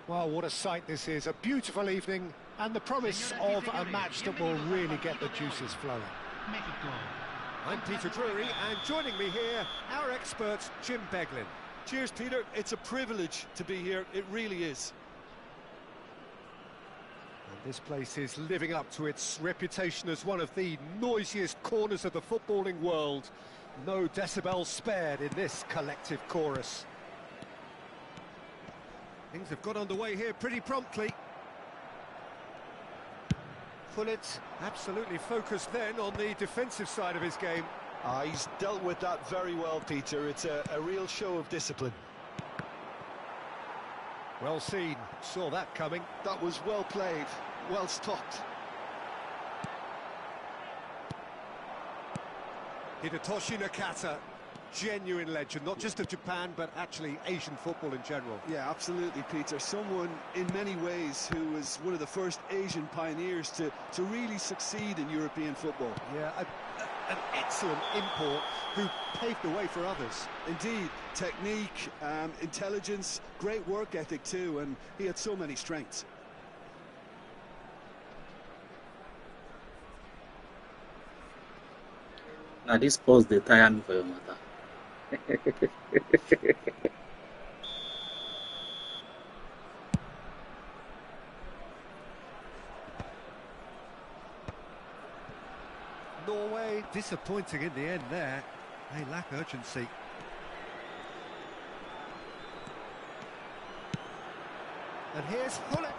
Well, what a sight this is. A beautiful evening and the promise of a match that will really get the juices flowing. I'm Peter Drury, and joining me here, our expert, Jim Beglin. Cheers, Peter. It's a privilege to be here. It really is. And this place is living up to its reputation as one of the noisiest corners of the footballing world. No decibels spared in this collective chorus. Things have got underway here pretty promptly. Pullet absolutely focused then on the defensive side of his game. He's dealt with that very well, Peter. It's a real show of discipline. Well seen, saw that coming. That was well played, well stopped. Hidetoshi Nakata, genuine legend, not just of Japan, but actually Asian football in general. Yeah, absolutely, Peter. Someone, in many ways, who was one of the first Asian pioneers to really succeed in European football. Yeah, an excellent import who paved the way for others. Indeed, technique, intelligence, great work ethic too, and he had so many strengths. Now this pause they tire me for your matter. Norway disappointing in the end there. They lack urgency. And here's Pullet.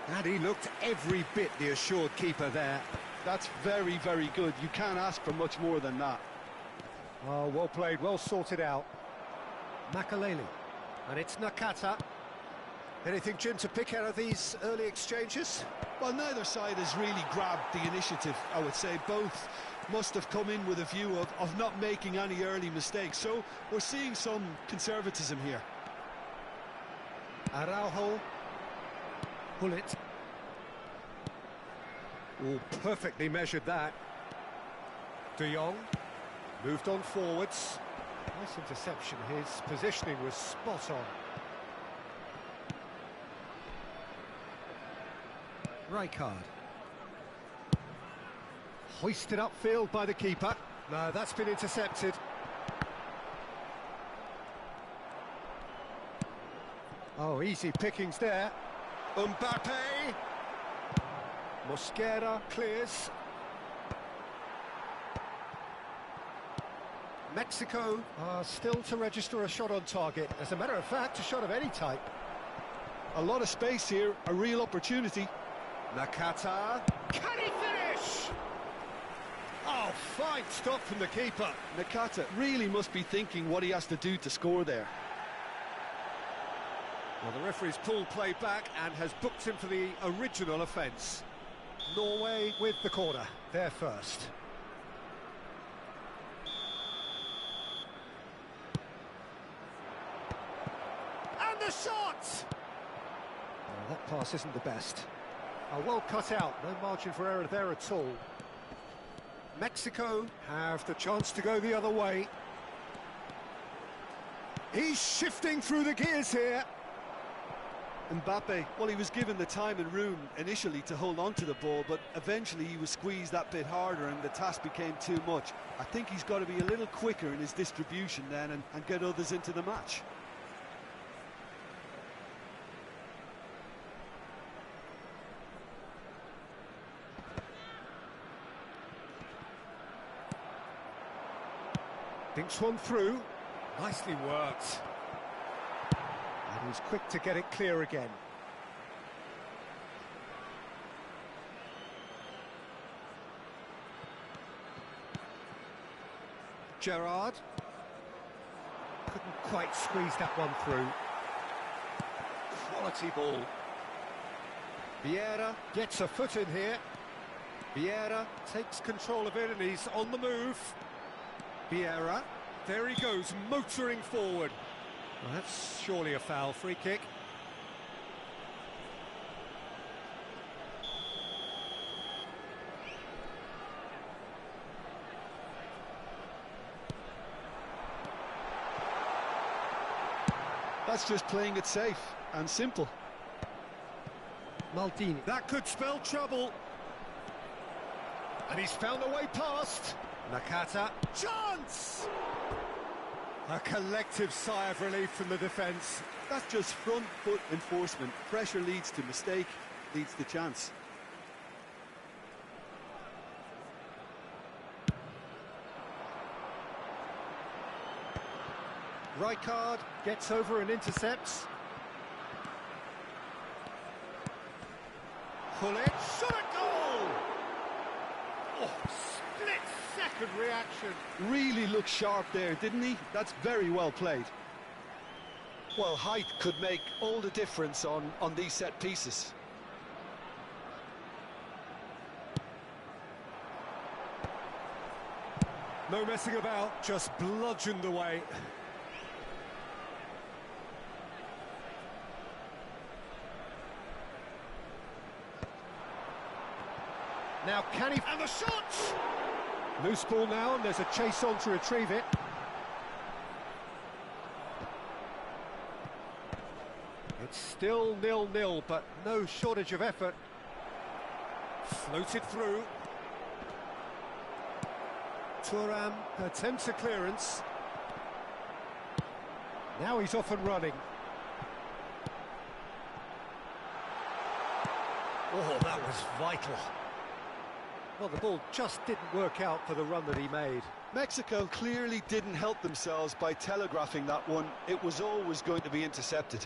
And he looked every bit the assured keeper there. That's very, very good. You can't ask for much more than that. Oh, well played, well sorted out. Makaleli. And it's Nakata. Anything, Jim, to pick out of these early exchanges? Well, neither side has really grabbed the initiative, I would say. Both must have come in with a view of not making any early mistakes. So we're seeing some conservatism here. Araujo. Pullet. Oh, perfectly measured that. De Jong moved on forwards. Nice interception. His positioning was spot on. Rijkaard. Hoisted upfield by the keeper. No, that's been intercepted. Oh, easy pickings there. Mbappe. Mosquera clears. Mexico are still to register a shot on target. As a matter of fact, a shot of any type. A lot of space here, a real opportunity. Nakata. Can he finish? Oh, fine stop from the keeper. Nakata really must be thinking what he has to do to score there. Well, the referee's pulled play back and has booked him for the original offence. Norway with the corner, they're first. And the shot! Well, that pass isn't the best. Well cut out, no margin for error there at all. Mexico have the chance to go the other way. He's shifting through the gears here. Mbappe, well, he was given the time and room initially to hold on to the ball, but eventually he was squeezed that bit harder and the task became too much. I think he's got to be a little quicker in his distribution then and get others into the match. Thinks one through. Nicely worked. And he's quick to get it clear again. Gerrard. Couldn't quite squeeze that one through. Quality ball. Vieira gets a foot in here. Vieira takes control of it and he's on the move. Vieira, there he goes, motoring forward. Well, that's surely a foul. Free kick. That's just playing it safe and simple. Maldini. That could spell trouble. And he's found a way past. Nakata. Chance! A collective sigh of relief from the defence. That's just front foot enforcement. Pressure leads to mistake, leads to chance. Rijkaard gets over and intercepts. Gullit, shot a goal! Oh, split-second reaction. Really looked sharp there, didn't he? That's very well played. Well, height could make all the difference on these set pieces. No messing about, just bludgeoned away. Now can he... And the shot! Loose ball now, and there's a chase on to retrieve it. It's still 0-0, but no shortage of effort. Floated through. Thuram attempts a clearance. Now he's off and running. Oh, that was vital. Well, the ball just didn't work out for the run that he made. Mexico clearly didn't help themselves by telegraphing that one. It was always going to be intercepted.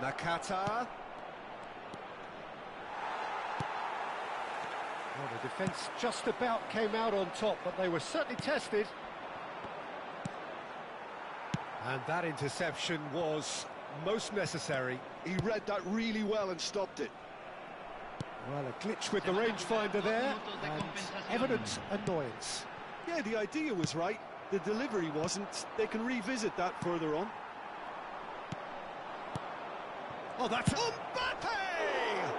Nakata. Well, the defence just about came out on top, but they were certainly tested. And that interception was most necessary. He read that really well and stopped it. Well, a glitch with the rangefinder there, and evident annoyance. Yeah, the idea was right. The delivery wasn't. They can revisit that further on. Oh, that's Mbappe!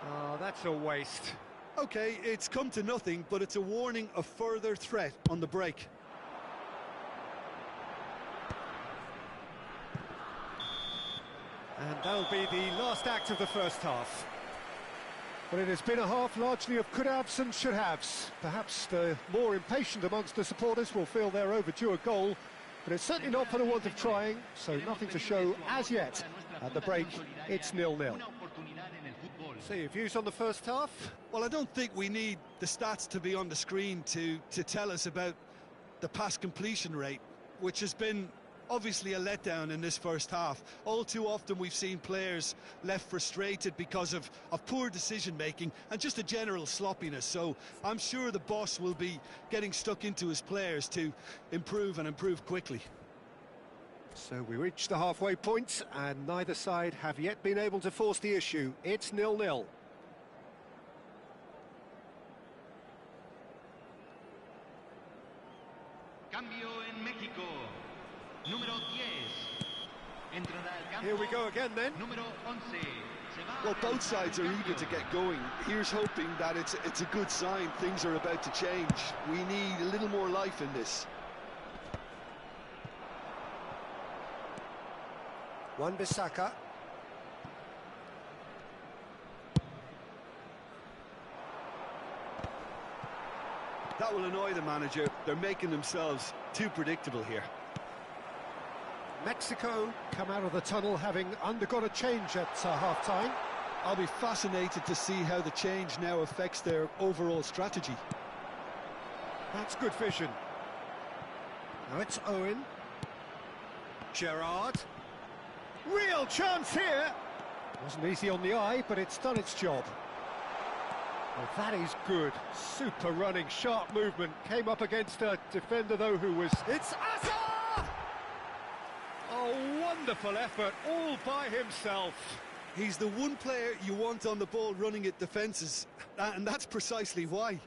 Oh, that's a waste. Okay, it's come to nothing, but it's a warning of further threat on the break. And that'll be the last act of the first half. But it has been a half largely of could-haves and should-haves. Perhaps the more impatient amongst the supporters will feel they're overdue a goal, but it's certainly not for the want of trying, so nothing to show as yet. At the break, it's 0-0. So your views on the first half? Well, I don't think we need the stats to be on the screen to tell us about the pass completion rate, which has been obviously a letdown in this first half. All too often we've seen players left frustrated because of poor decision-making and just a general sloppiness. So I'm sure the boss will be getting stuck into his players to improve and improve quickly. So we reach the halfway point, and neither side have yet been able to force the issue. It's 0-0. Cambio en México. Número 10. Here we go again then. Número 11. Well, both sides are eager to get going. Here's hoping that it's a good sign. Things are about to change. We need a little more life in this. Wan-Bissaka. That will annoy the manager. They're making themselves too predictable here. Mexico come out of the tunnel having undergone a change at half-time. I'll be fascinated to see how the change now affects their overall strategy. That's good vision. Now it's Owen. Gerrard. Real chance here. Wasn't easy on the eye, but it's done its job. Well, that is good. Super running, sharp movement. Came up against a defender, though, who was... It's Asa! A wonderful effort, all by himself. He's the one player you want on the ball running at defences, and that's precisely why.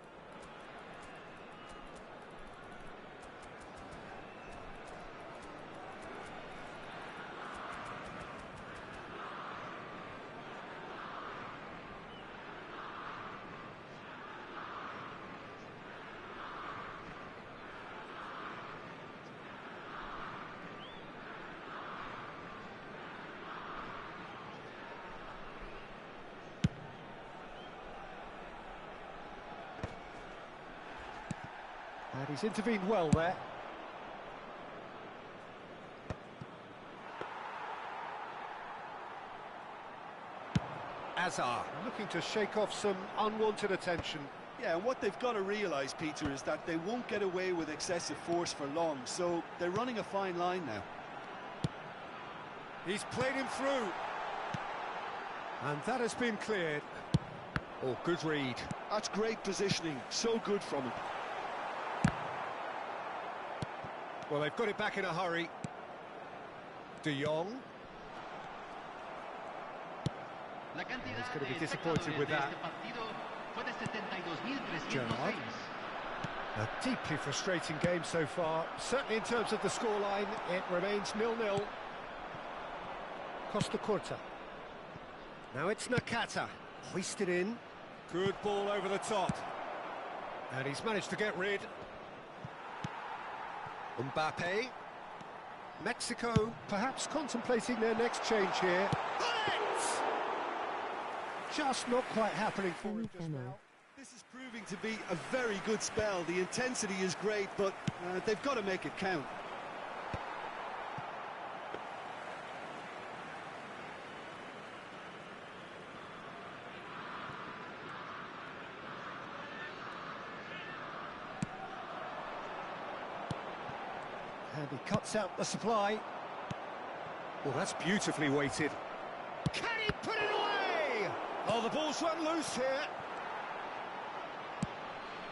And he's intervened well there. Azar looking to shake off some unwanted attention. Yeah, and what they've got to realise, Peter, is that they won't get away with excessive force for long, so they're running a fine line now. He's played him through. And that has been cleared. Oh, good read. That's great positioning, so good from him. Well, they've got it back in a hurry. De Jong. He's going to be disappointed with that. Gerrard. A deeply frustrating game so far. Certainly in terms of the scoreline, it remains 0-0. Costa Curta. Now it's Nakata. Hoisted in. Good ball over the top. And he's managed to get rid. Mbappe. Mexico perhaps contemplating their next change here. Just not quite happening for him just now. This is proving to be a very good spell. The intensity is great, but they've got to make it count. And he cuts out the supply. Oh, that's beautifully weighted. Can he put it away? Oh, the ball's run loose here.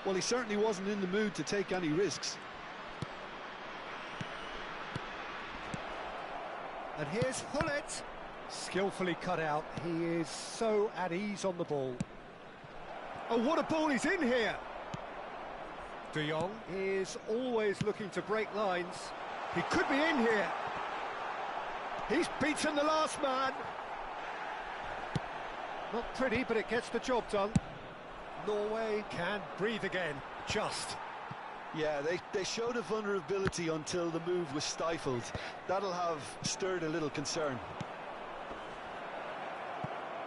Well, he certainly wasn't in the mood to take any risks. And here's Hullet. Skillfully cut out. He is so at ease on the ball. Oh, what a ball he's in here. De Jong is always looking to break lines. He could be in here. He's beaten the last man. Not pretty, but it gets the job done. Norway can breathe again, just. Yeah, they showed a vulnerability until the move was stifled. That'll have stirred a little concern.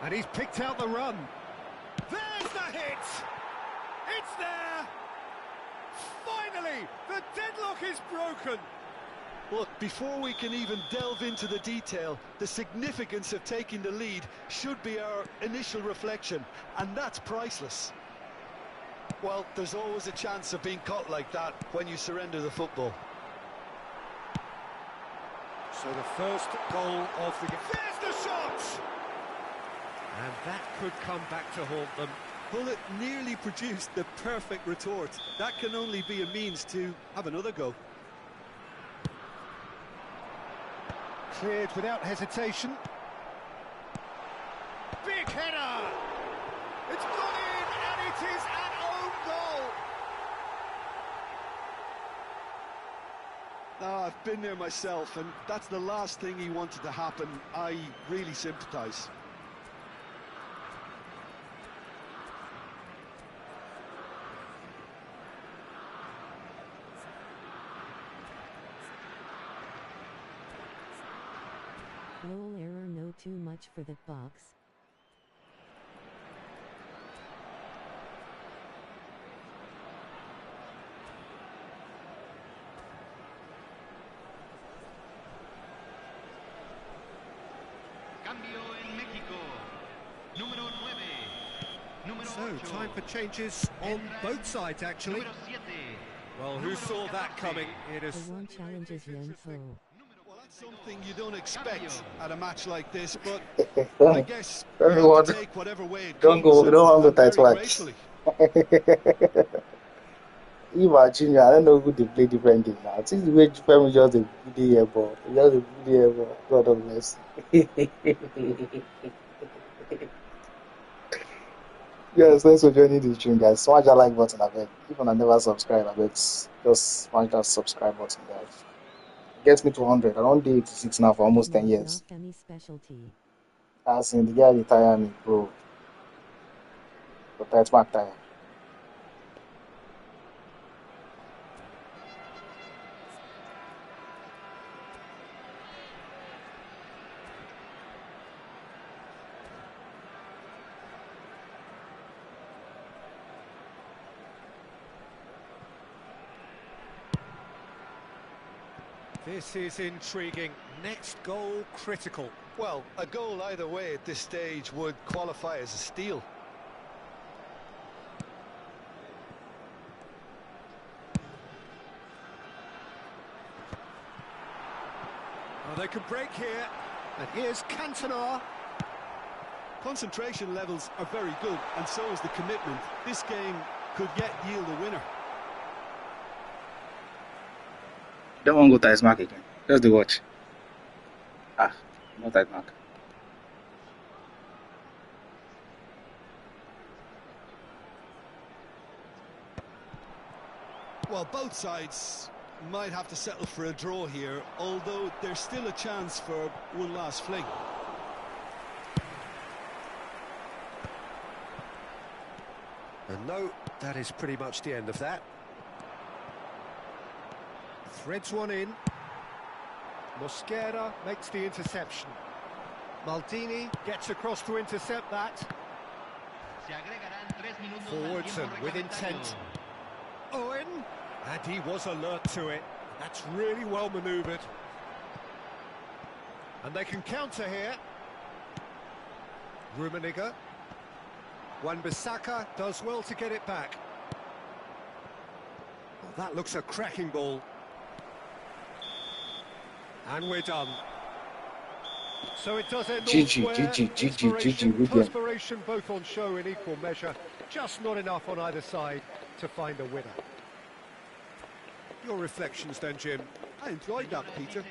And he's picked out the run. There's the hit! It's there! Finally, the deadlock is broken. Look, before we can even delve into the detail, the significance of taking the lead should be our initial reflection, and that's priceless. Well, there's always a chance of being caught like that when you surrender the football. So the first goal of the game. There's the shot! And that could come back to haunt them. Hullet nearly produced the perfect retort. That can only be a means to have another go. Cleared without hesitation. Big header! It's gone in, and it is an own goal! I've been there myself, and that's the last thing he wanted to happen. I really sympathise. Goal error, no too much for that box. Cambio en México. Número 9. Número So, 8. time for changes on both sides, actually. Número 7. Well, who saw that coming? It is. The one challenges Yan Fo. Well, that's something you don't expect at a match like this, but I Don't, guess don't you go have on. to take whatever way it Don't comes, go. and Don't want to very title match. gratefully. Imagine, I don't know who they play different thing now. Since the way Japan just a video ball, just a video ball. God of mercy. Yes, thanks for joining the stream, guys. Smash that like button, I beg. If you never subscribe, I beg, just smash that subscribe button, guys. Get me to 100. I don't do 86 now for almost 10 years. Any specialty. As in the guy retire me, bro. But that's my time. This is intriguing. Next goal critical. Well, a goal either way at this stage would qualify as a steal. Oh, they can break here. And here's Cantona. Concentration levels are very good, and so is the commitment. This game could yet yield a winner. Don't want to go to his mark again. Just the watch. Ah, not that mark. Well, both sides might have to settle for a draw here, although there's still a chance for one last fling. And no, that is pretty much the end of that. Threads one in. Mosquera makes the interception. Maldini gets across to intercept that. Se agregarán 3 minutos al Forwards tiempo and with reglamentario. intent. Owen, and he was alert to it. That's really well manoeuvred. And they can counter here. Rummenigge. Wan-Bissaka does well to get it back. Well, that looks a cracking ball. And we're done. So it does end all GG, square. GG, GG, Inspiration, GG, William. perspiration both on show in equal measure. Just not enough on either side to find a winner. Your reflections then, Jim? I enjoyed that, Peter.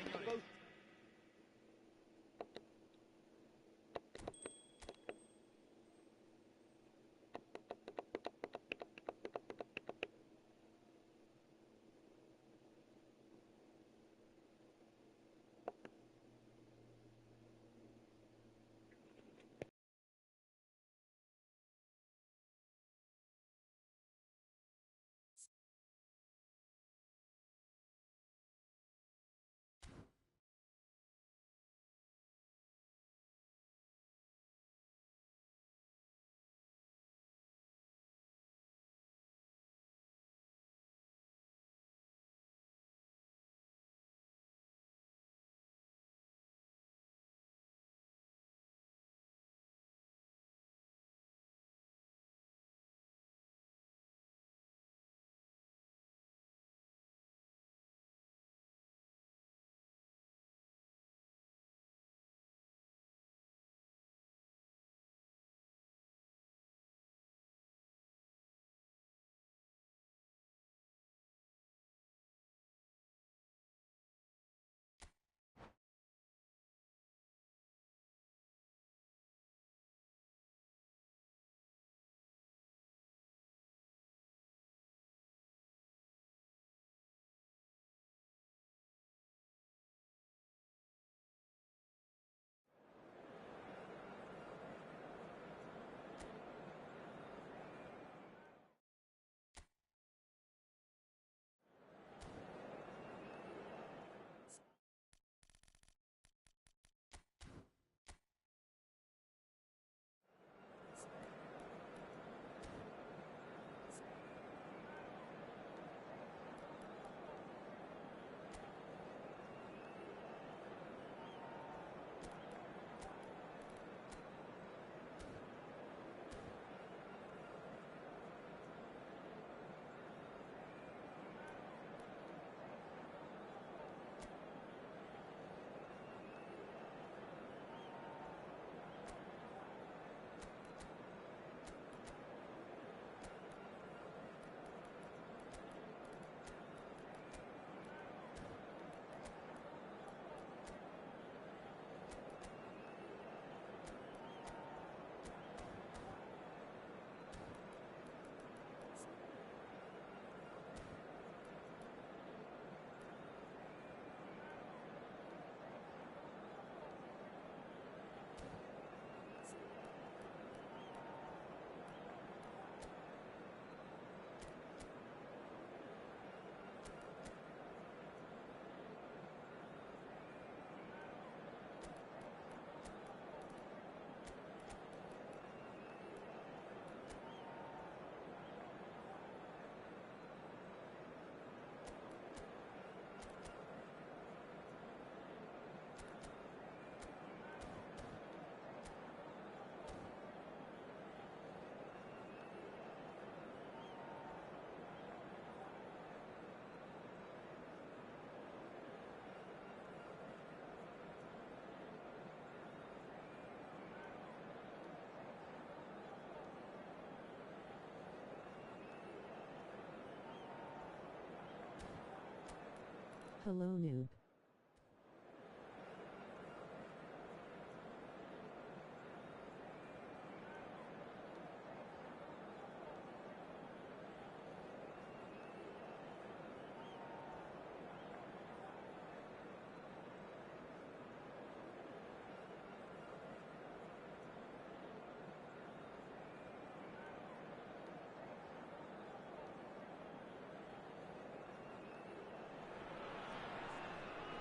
Hello, noob.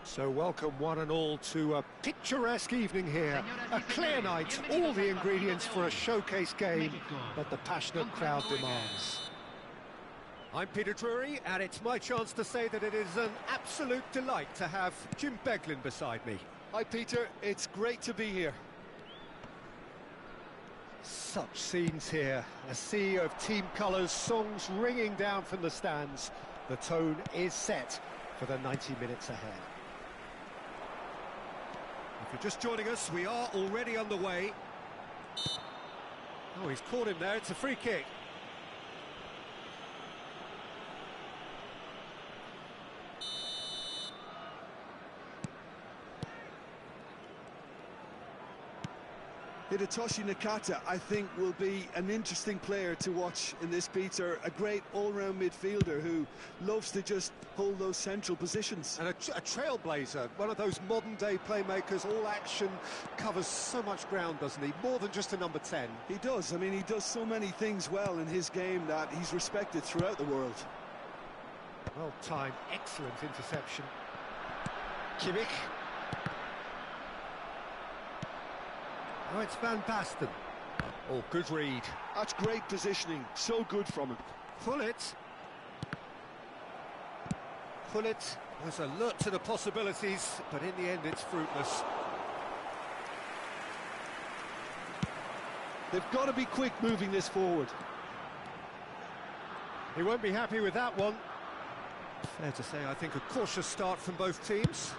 So welcome one and all to a picturesque evening here. A clear night, all the ingredients for a showcase game that the passionate crowd demands. I'm Peter Drury, and it's my chance to say that it is an absolute delight to have Jim Beglin beside me. Hi Peter, it's great to be here. Such scenes here, a sea of team colours, songs ringing down from the stands. The tone is set for the 90 minutes ahead. If you're just joining us, we are already underway. Oh, he's caught him there, it's a free kick. Hidetoshi Nakata, I think, will be an interesting player to watch in this, Peter. A great all-round midfielder who loves to just hold those central positions. And a trailblazer, one of those modern-day playmakers, all action, covers so much ground, doesn't he? More than just a number 10. He does. I mean, he does so many things well in his game that he's respected throughout the world. Well-timed, excellent interception. Kimmich. Oh, it's Van Basten. Oh, good read. That's great positioning. So good from him. Pullet was alert to the possibilities, but in the end it's fruitless. They've got to be quick moving this forward. He won't be happy with that one. Fair to say, I think a cautious start from both teams.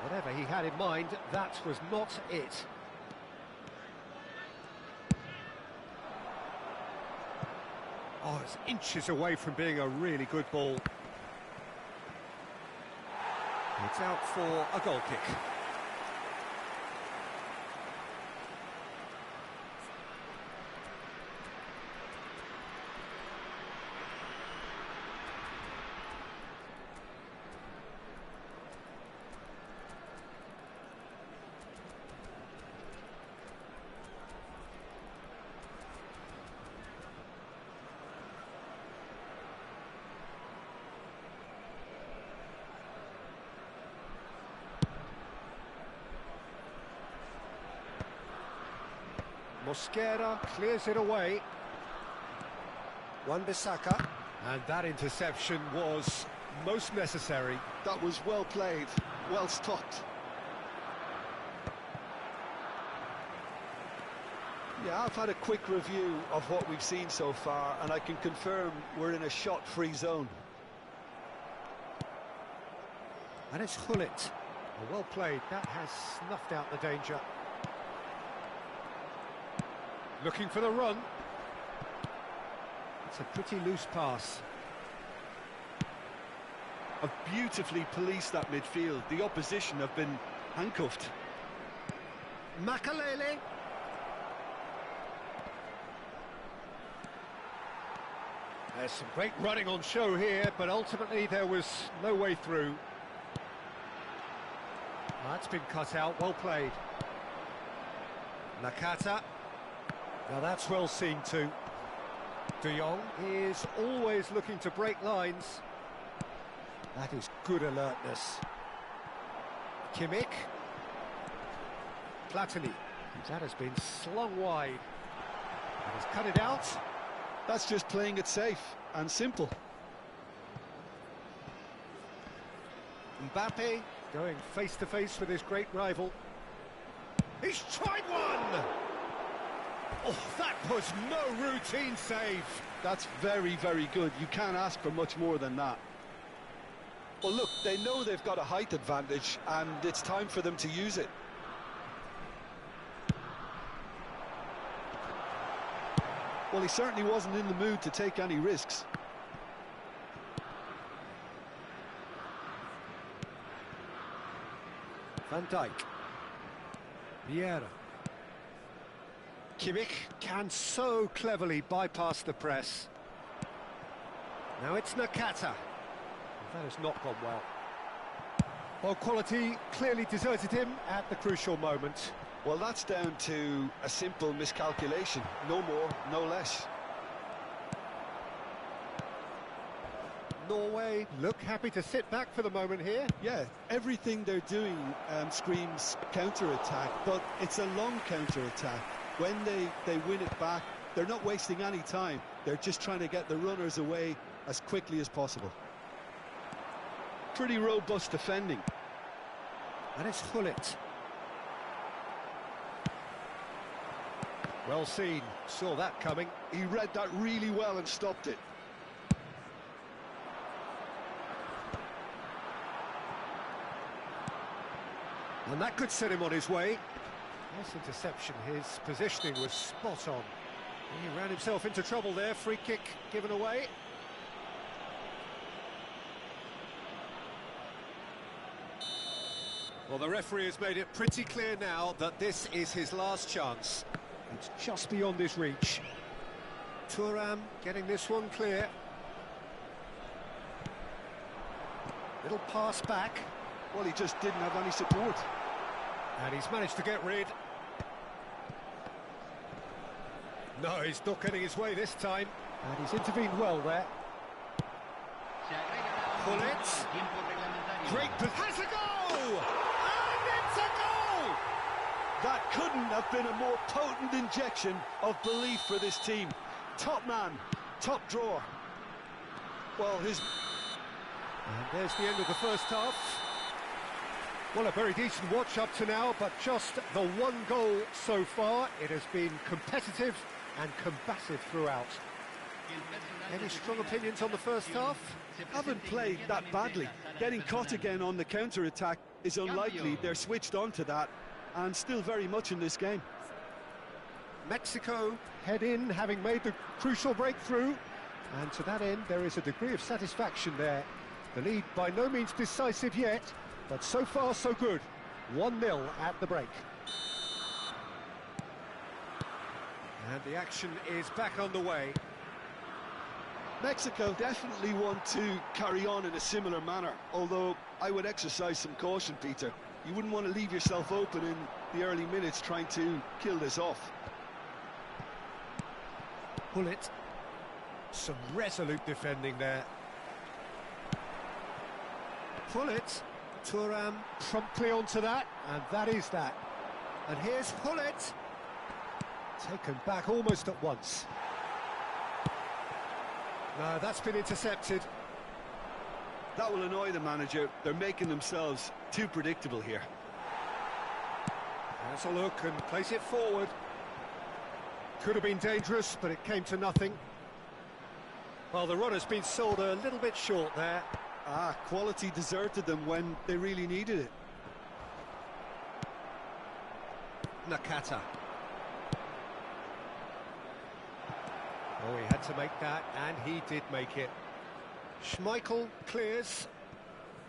Whatever he had in mind, that was not it. Oh, it's inches away from being a really good ball. It's out for a goal kick. Mosquera clears it away. Wan-Bissaka, and that interception was most necessary. That was well played, well stopped. Yeah, I've had a quick review of what we've seen so far, and I can confirm we're in a shot-free zone. And it's Hullet. Well played, that has snuffed out the danger. Looking for the run. It's a pretty loose pass. Have beautifully policed that midfield. The opposition have been handcuffed. Makalele. There's some great running on show here, but ultimately there was no way through. That's been cut out, well played. Nakata. Now that's well seen too. De Jong is always looking to break lines. That is good alertness. Kimmich. Platini. That has been slung wide. And he's cut it out. That's just playing it safe and simple. Mbappe going face to face with his great rival. He's tried one! Oh, that was no routine save. That's very, very good. You can't ask for much more than that. Well, look, they know they've got a height advantage, and it's time for them to use it. Well, he certainly wasn't in the mood to take any risks. Van Dijk. Vieira. Kimmich can so cleverly bypass the press. Now it's Nakata. That has not gone well. Well, quality clearly deserted him at the crucial moment. Well, that's down to a simple miscalculation. No more, no less. Norway look happy to sit back for the moment here. Yeah, everything they're doing screams counter-attack, but it's a long counter-attack. When they win it back, they're not wasting any time. They're just trying to get the runners away as quickly as possible. Pretty robust defending. And it's Hullet. Well seen, saw that coming. He read that really well and stopped it. And that could set him on his way. Nice interception, his positioning was spot on. He ran himself into trouble there, free kick given away. Well, the referee has made it pretty clear now that this is his last chance. It's just beyond his reach. Thuram getting this one clear. Little pass back. Well, he just didn't have any support. And he's managed to get rid. No, he's not getting his way this time. And he's intervened well there. Hullet. Great, has a goal! And it's a goal! That couldn't have been a more potent injection of belief for this team. Top man, top drawer. Well, his... And there's the end of the first half. Well, a very decent watch up to now, but just the one goal so far. It has been competitive and combative throughout. Any strong opinions on the first half? Haven't played that badly. Getting caught again on the counter-attack is unlikely. They're switched on to that and still very much in this game. Mexico head in, having made the crucial breakthrough. And to that end, there is a degree of satisfaction there. The lead by no means decisive yet, but so far so good. 1-0 at the break. And the action is back on the way. Mexico definitely want to carry on in a similar manner, although I would exercise some caution, Peter. You wouldn't want to leave yourself open in the early minutes trying to kill this off. Hullet. Some resolute defending there. Hullet. Thuram promptly onto that, and that is that. And here's Hullet. Taken back almost at once. No, that's been intercepted. That will annoy the manager. They're making themselves too predictable here. Has a look and place it forward. Could have been dangerous, but it came to nothing. Well, the run has been sold a little bit short there. Quality deserted them when they really needed it. Nakata. Oh, he had to make that, and he did make it. Schmeichel clears.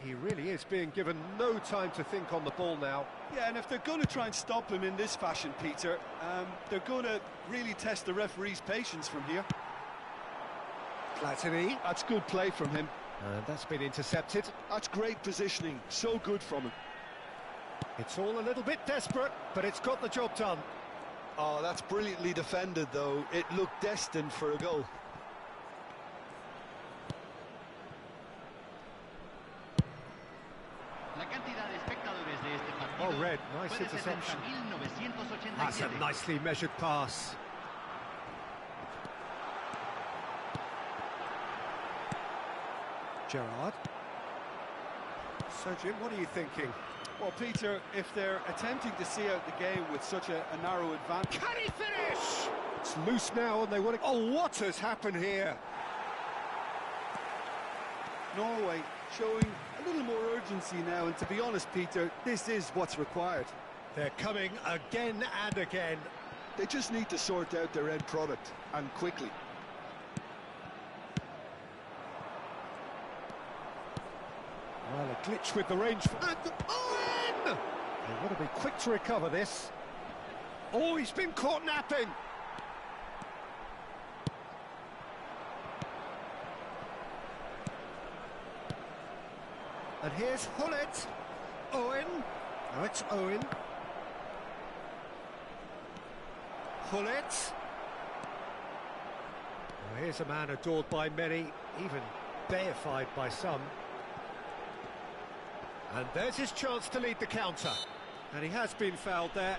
He really is being given no time to think on the ball now. Yeah, and if they're going to try and stop him in this fashion, Peter, they're going to really test the referee's patience from here. Platini. That's good play from him. And that's been intercepted. That's great positioning. So good from him. It's all a little bit desperate, but it's got the job done. Oh, that's brilliantly defended, though. It looked destined for a goal. Oh, Red, nice interception. That's a nicely measured pass. Gerrard. So, Jim, what are you thinking? Well, Peter, if they're attempting to see out the game with such a narrow advantage... Can he finish? It's loose now and they want to... Oh, what has happened here? Norway showing a little more urgency now, and to be honest, Peter, this is what's required. They're coming again and again. They just need to sort out their end product, and quickly. Well, a glitch with the range. And Owen! They've got to be quick to recover this. Oh, he's been caught napping. And here's Hullet. Owen. Now it's Owen. Hullet. Well, here's a man adored by many, even deified by some. And there's his chance to lead the counter. And he has been fouled there.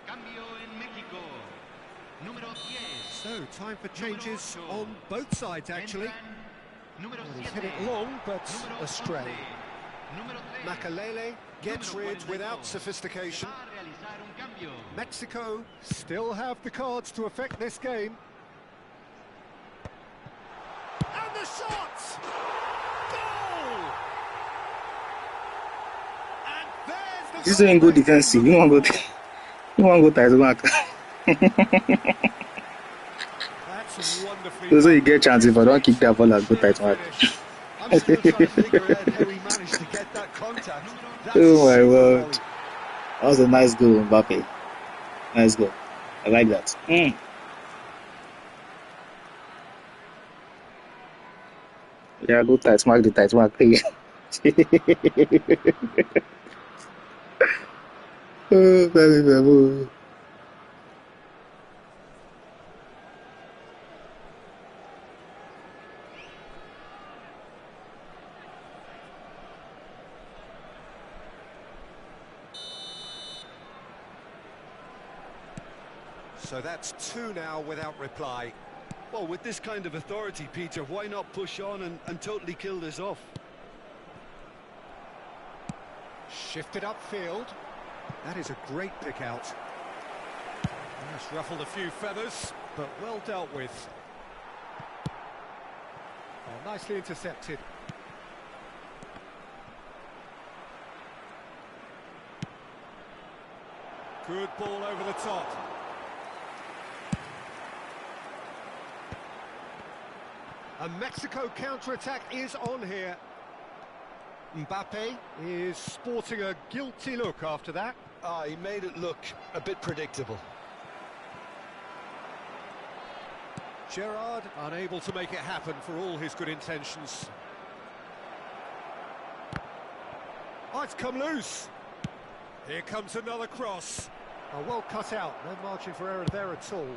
Cambio en México. Número 10. So, time for changes on both sides, actually. Número Well, he's 7. hit it long, but Número astray. 11. Número 3. Makalele gets rid without sophistication. Va a realizar un cambio. Mexico still have the cards to affect this game. And the shot! Goal! And there's the This is doing good defensive. You want to go ties back. That's wonderfully So you done. get chance if I don't kick that ball and go ties back. I'm still trying to figure out how he managed to get that contact. That's Oh my super word. volley. That was a nice goal, Mbappe. Nice goal. I like that. Yeah, go tight mark the tight mark. Oh, very well. So that's 2 now without reply. Well, with this kind of authority, Peter, why not push on and totally kill this off? Shifted upfield. That is a great pick out. That's ruffled a few feathers, but well dealt with. Oh, nicely intercepted. Good ball over the top. A Mexico counter-attack is on here. Mbappe is sporting a guilty look after that. Ah, he made it look a bit predictable. Gerrard unable to make it happen for all his good intentions. Oh, it's come loose. Here comes another cross. Oh, well cut out, no margin for error there at all.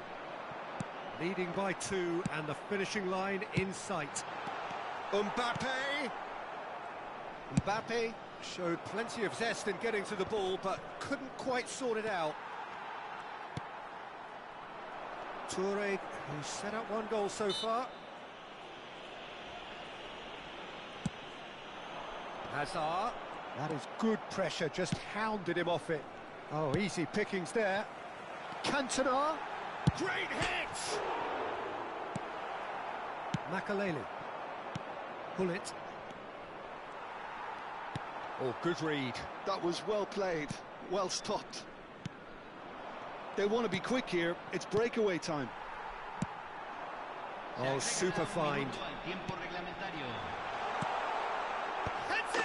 Leading by 2 and the finishing line in sight. Mbappe! Mbappe showed plenty of zest in getting to the ball, but couldn't quite sort it out. Toure, who's set up 1 goal so far. Hazard. That is good pressure, just hounded him off it. Oh, easy pickings there. Cantona. Great hit! Makalele. Hullet. Oh, good read. That was well played, well stopped. They want to be quick here. It's breakaway time. Oh, super find. Tiempo reglamentario. That's it!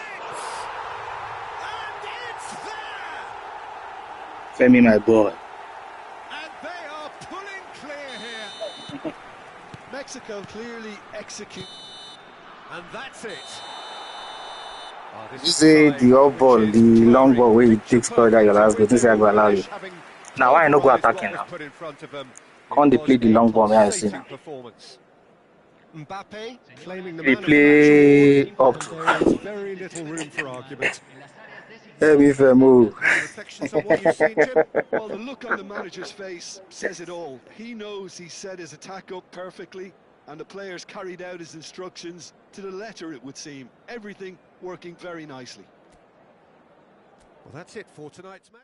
And it's there! Femi, my boy. And they are pulling clear here. Mexico clearly execute. And that's it. Oh, You say the old ball, the long ball where you take score that your last goal. This is going to allow you. Now I no go attacking now. Can't they play the long ball? Man, I see now. Mbappe claiming the They man of the match play up. award, and there is very little room for argument. If I move. Any reflections on what you've seen, Jim? Well, the look on the manager's face says it all. He knows he set his attack up perfectly, and the players carried out his instructions to the letter, it would seem. Everything working very nicely. Well, that's it for tonight's match.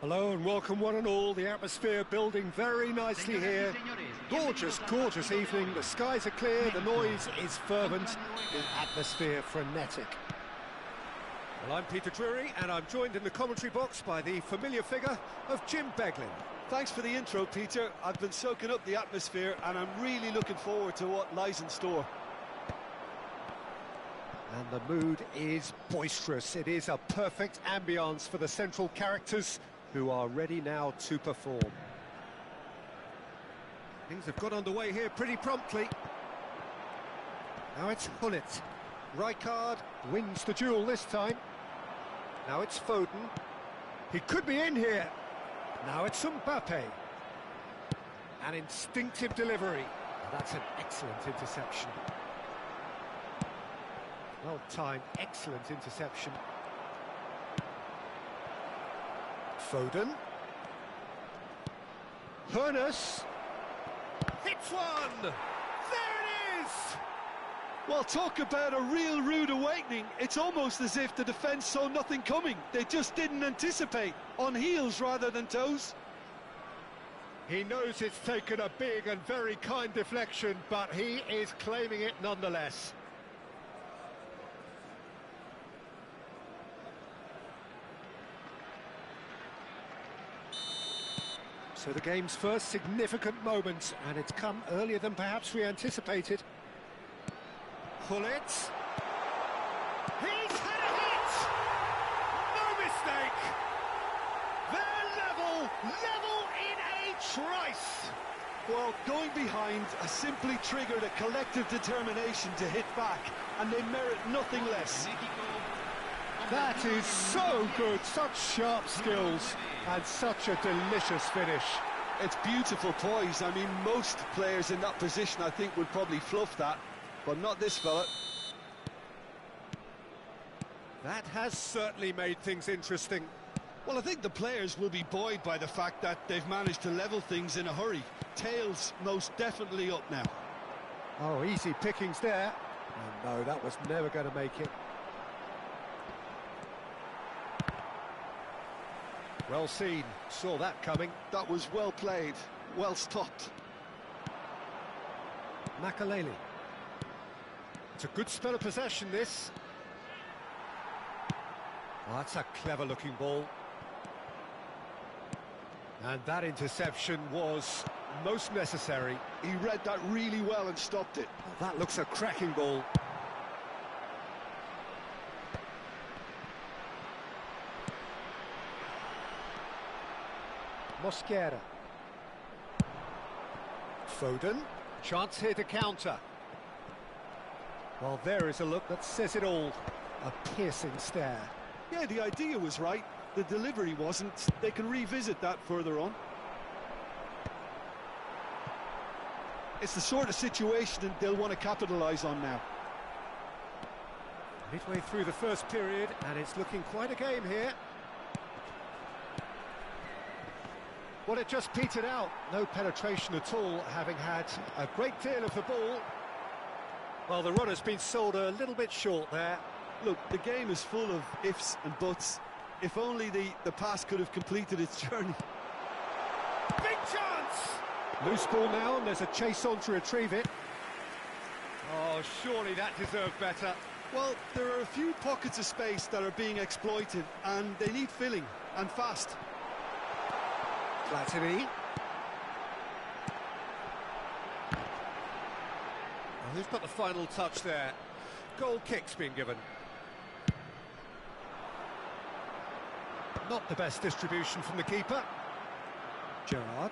Hello and welcome one and all. The atmosphere building very nicely here. Gorgeous, gorgeous evening. The skies are clear, the noise is fervent, the atmosphere frenetic. Well, I'm Peter Drury and I'm joined in the commentary box by the familiar figure of Jim Beglin. Thanks for the intro, Peter. I've been soaking up the atmosphere and I'm really looking forward to what lies in store. And the mood is boisterous. It is a perfect ambience for the central characters, who are ready now to perform. Things have got underway here pretty promptly. Now it's Hullet. Rijkaard wins the duel this time. Now it's Foden. He could be in here. Now it's Mbappe. An instinctive delivery. That's an excellent interception. Well timed, excellent interception. Foden. Hoeneß. Hits one! There it is! Well, talk about a real rude awakening. It's almost as if the defence saw nothing coming. They just didn't anticipate. On heels rather than toes. He knows it's taken a big and very kind deflection, but he is claiming it nonetheless. So the game's first significant moment, and it's come earlier than perhaps we anticipated. Hullet. He's had a hit! No mistake! They're level in a trice! Well, going behind has simply triggered a collective determination to hit back, and they merit nothing less. That is so good, such sharp skills, and such a delicious finish. It's beautiful poise. I mean, most players in that position, I think, would probably fluff that, but not this fella. That has certainly made things interesting. Well, I think the players will be buoyed by the fact that they've managed to level things in a hurry. Tails most definitely up now. Oh, easy pickings there. And no, that was never going to make it. Well seen, saw that coming. That was well played, well stopped. Makaleli. It's a good spell of possession, this. Oh, that's a clever-looking ball. And that interception was most necessary. He read that really well and stopped it. Oh, that looks a cracking ball. Mosquera. Foden. Chance here to counter. Well, there is a look that says it all. A piercing stare. Yeah, the idea was right. The delivery wasn't. They can revisit that further on. It's the sort of situation that they'll want to capitalise on now. Midway through the first period, and it's looking quite a game here. Well, it just petered out. No penetration at all, having had a great deal of the ball. Well, the run has been sold a little bit short there. Look, the game is full of ifs and buts. If only the pass could have completed its journey. Big chance! Loose ball now, and there's a chase on to retrieve it. Oh, surely that deserved better. Well, there are a few pockets of space that are being exploited, and they need filling, and fast. Platini. Oh, who's got the final touch there? Goal kick's been given. Not the best distribution from the keeper. Gerrard.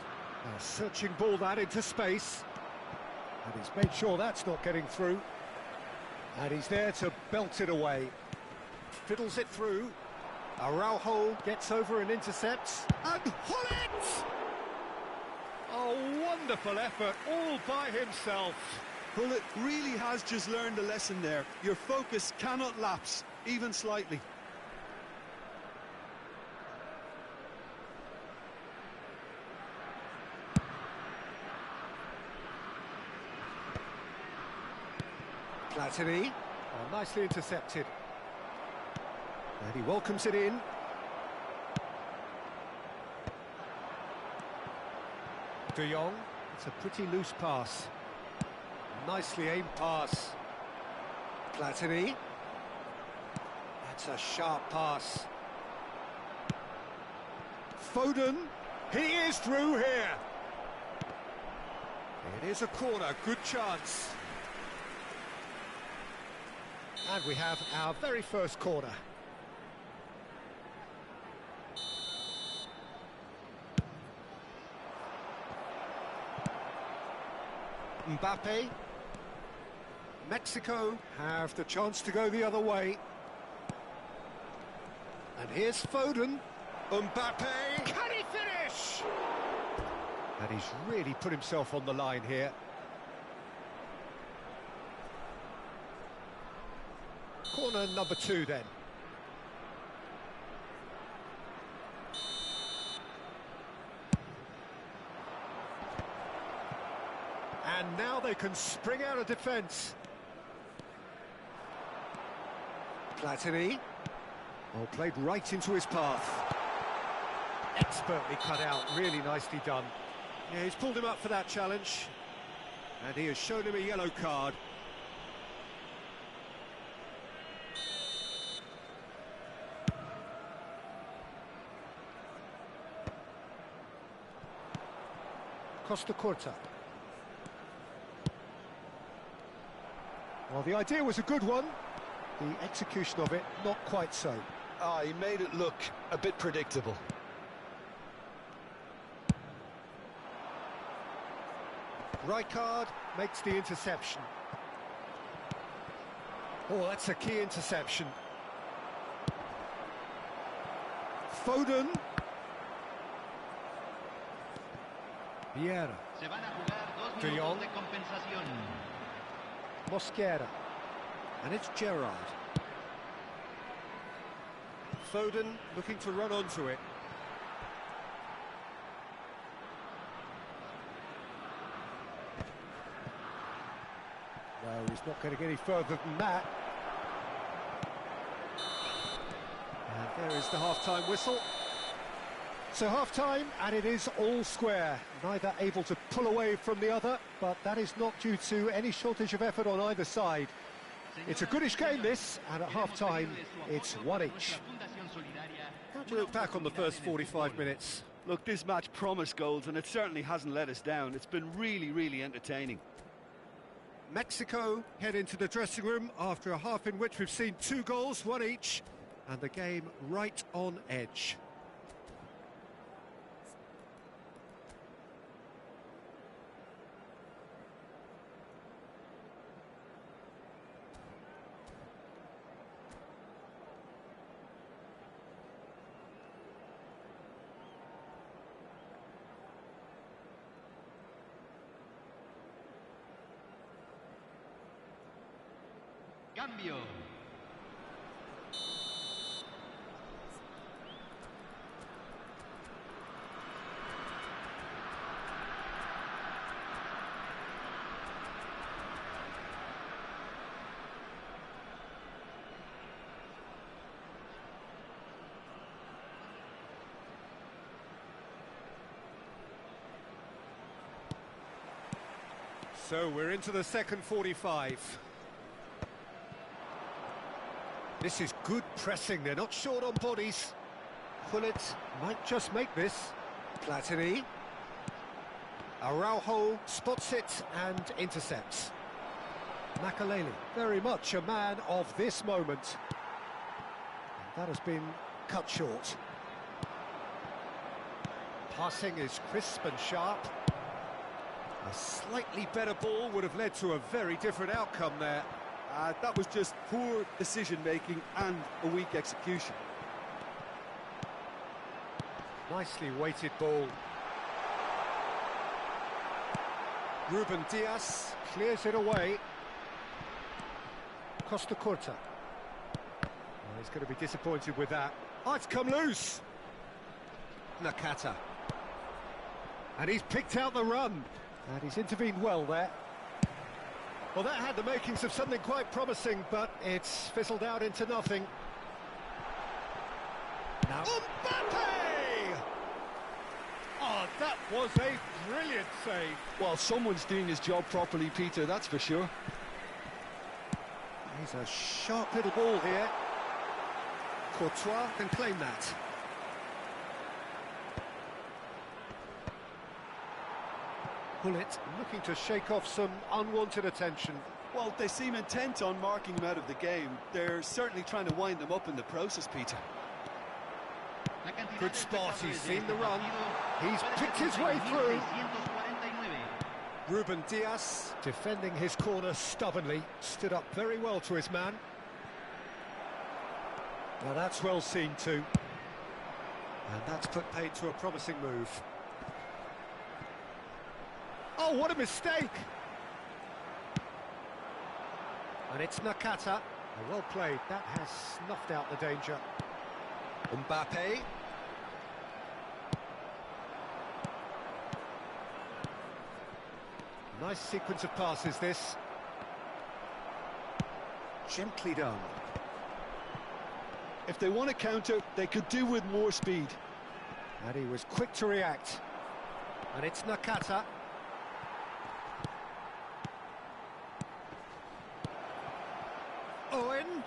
A searching ball that into space. And he's made sure that's not getting through. And he's there to belt it away. Fiddles it through. Araujo gets over and intercepts. And Hullet! Oh, wonderful effort, all by himself. Hullet really has just learned a lesson there. Your focus cannot lapse, even slightly. Platini. Oh, nicely intercepted. And he welcomes it in. De Jong. It's a pretty loose pass. Nicely aimed pass. Platini. That's a sharp pass. Foden. He is through here. It is a corner. Good chance. And we have our very first corner. Mbappe. Mexico have the chance to go the other way. And here's Foden. Mbappe. Can he finish? And he's really put himself on the line here. Corner number 2 then. And now they can spring out of defence. Platini. Oh, played right into his path. Expertly cut out, really nicely done. Yeah, he's pulled him up for that challenge. And he has shown him a yellow card. Costa Curta. Well, the idea was a good one. The execution of it, not quite so. Ah, he made it look a bit predictable. Rijkaard makes the interception. Oh, that's a key interception. Foden. Vieira. Se van a jugar 2 De Jong. minutos de compensación. Mosquera. And it's Gerrard. Foden looking to run onto it. No, he's not going to get any further than that. And there is the half-time whistle. So half-time, and it is all square. Neither able to pull away from the other, but that is not due to any shortage of effort on either side. It's a goodish game, this, and at half-time, it's one each. How do you look back on the first 45 minutes? Look, this match promised goals, and it certainly hasn't let us down. It's been really, really entertaining. Mexico head into the dressing room after a half in which we've seen 2 goals, one each, and the game right on edge. Cambio. So we're into the second 45. This is good pressing, they're not short on bodies. Gullit might just make this. Platini. Araujo spots it and intercepts. Makaleli, very much a man of this moment. And that has been cut short. Passing is crisp and sharp. A slightly better ball would have led to a very different outcome there. That was just poor decision-making and a weak execution. Nicely weighted ball. Ruben Diaz clears it away. Costa Curta. Well, he's going to be disappointed with that. Oh, it's come loose. Nakata. And he's picked out the run. And he's intervened well there. Well, that had the makings of something quite promising, but it's fizzled out into nothing. Now, Mbappe! Oh, that was a brilliant save. Well, someone's doing his job properly, Peter, that's for sure. He's a sharp little ball here. Courtois can claim that. Gullit looking to shake off some unwanted attention. Well, they seem intent on marking him out of the game. They're certainly trying to wind him up in the process, Peter. Good spot, he's seen the run. He's picked his way through. Ruben Diaz, defending his corner stubbornly, stood up very well to his man. Now that's well seen too. And that's put paid to a promising move. Oh, what a mistake! And it's Nakata. Well played, that has snuffed out the danger. Mbappe. Nice sequence of passes, this. Gently done. If they want to counter, they could do with more speed. And he was quick to react. And it's Nakata. Owen.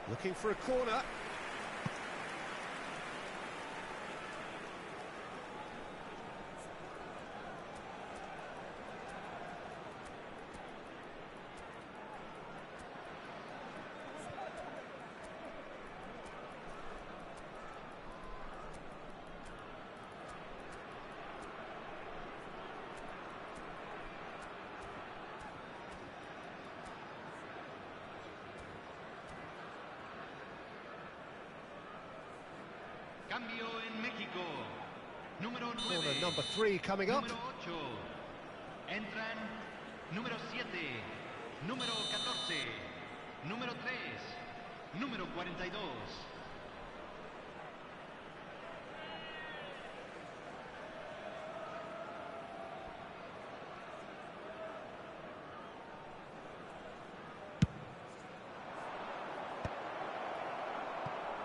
Looking for a corner. Cambio en México. Número 9. Corner number 3 coming up. Número 8. Entran número 7, número 14, número 3, número 42.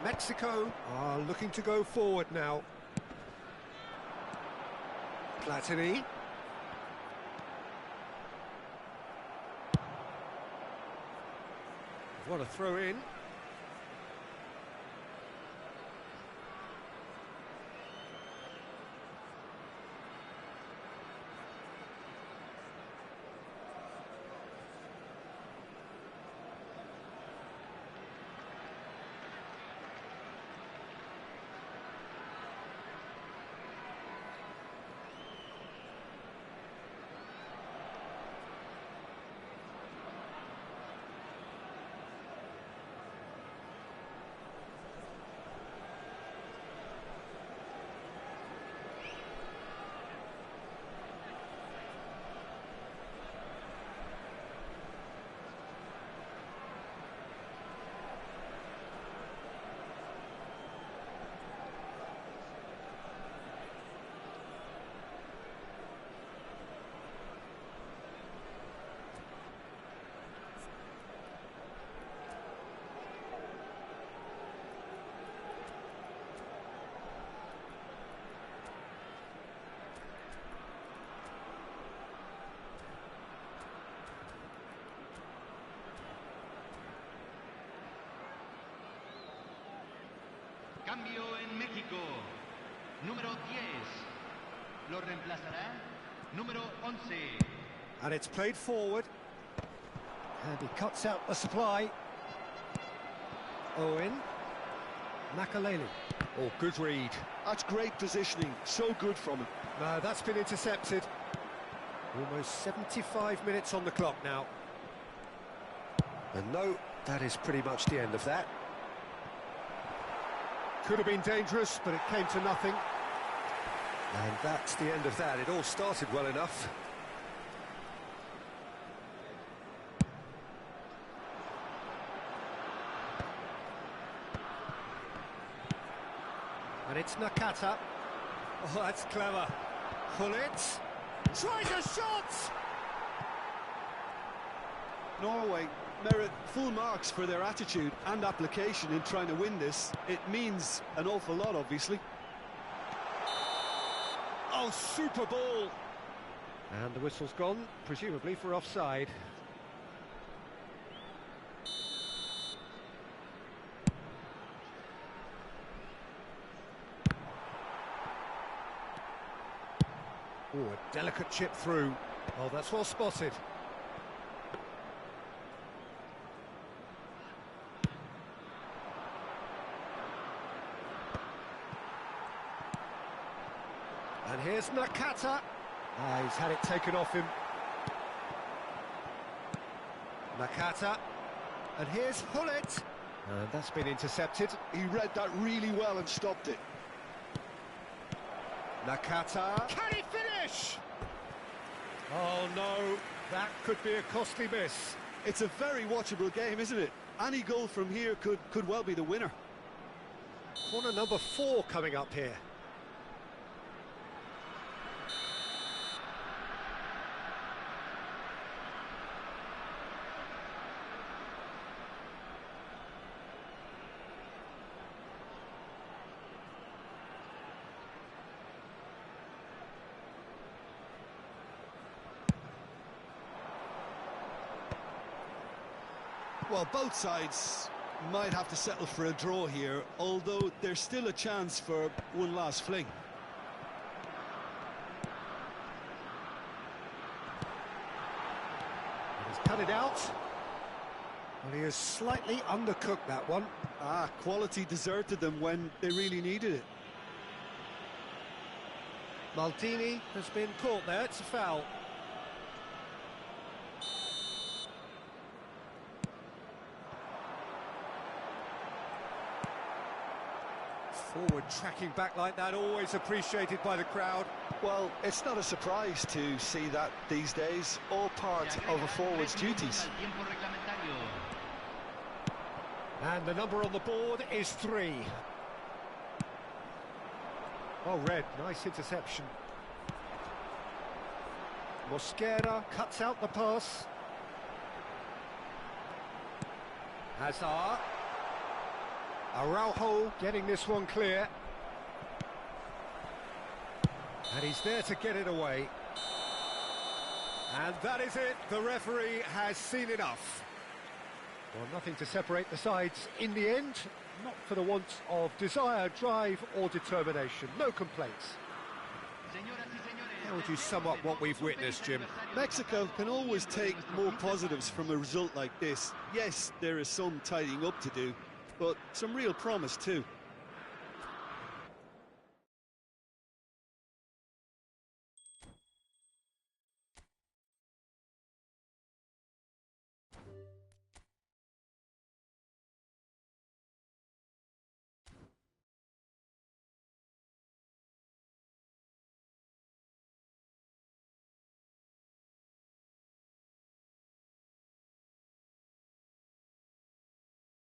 Mexico are looking to go forward now. Platini. What a throw in. Cambio en México. Número 10. Lo reemplazará número 11. And it's played forward. And he cuts out the supply. Owen. Makaleli. Oh, good read. That's great positioning, so good from him. No, that's been intercepted. Almost 75 minutes on the clock now. And no, that is pretty much the end of that. Could have been dangerous, but it came to nothing. And that's the end of that. It all started well enough. And it's Nakata. Oh, that's clever. Hullet tries a shot! Norway merit full marks for their attitude and application in trying to win this. It means an awful lot, obviously. Oh, super ball! And the whistle's gone, presumably for offside. Oh, a delicate chip through. Oh, that's well spotted. And here's Nakata. Ah, he's had it taken off him. Nakata. And here's Hullet. And that's been intercepted. He read that really well and stopped it. Nakata. Can he finish? Oh no, that could be a costly miss. It's a very watchable game, isn't it? Any goal from here could well be the winner. Corner number 4 coming up here. Well, both sides might have to settle for a draw here, although there's still a chance for one last fling. He's cut it out. Well, he has slightly undercooked that one. Ah, quality deserted them when they really needed it. Maldini has been caught there, it's a foul. Forward tracking back like that, always appreciated by the crowd. Well, it's not a surprise to see that these days, all part of a forward's duties. And the number on the board is 3. Oh, Red, nice interception. Mosquera cuts out the pass. Hazard. Araujo getting this one clear. And he's there to get it away. And that is it. The referee has seen enough. Well, nothing to separate the sides in the end. Not for the want of desire, drive or determination. No complaints. How would you sum up what we've witnessed, Jim? Mexico can always take more positives from a result like this. Yes, there is some tidying up to do, but some real promise too.